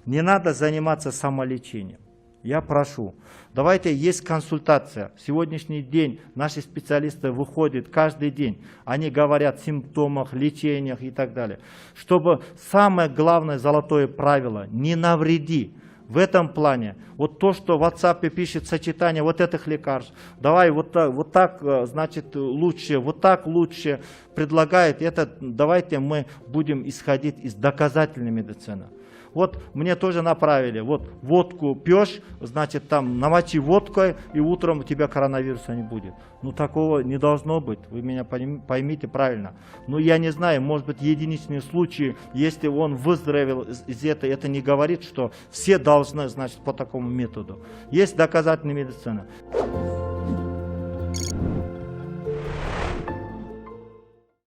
Не надо заниматься самолечением. Я прошу, давайте, есть консультация. В сегодняшний день наши специалисты выходят каждый день. Они говорят о симптомах, лечениях и так далее. Чтобы самое главное золотое правило – не навреди. В этом плане, вот то, что в WhatsApp пишет сочетание вот этих лекарств, давай вот так, значит, лучше, вот так лучше, предлагает, это давайте мы будем исходить из доказательной медицины. Вот мне тоже направили, вот водку пьешь, значит там намочи водкой, и утром у тебя коронавируса не будет. Ну такого не должно быть, вы меня поймите правильно. Ну я не знаю, может быть единичные случаи, если он выздоровел из этого, это не говорит, что все должны, значит, по такому методу. Есть доказательная медицина.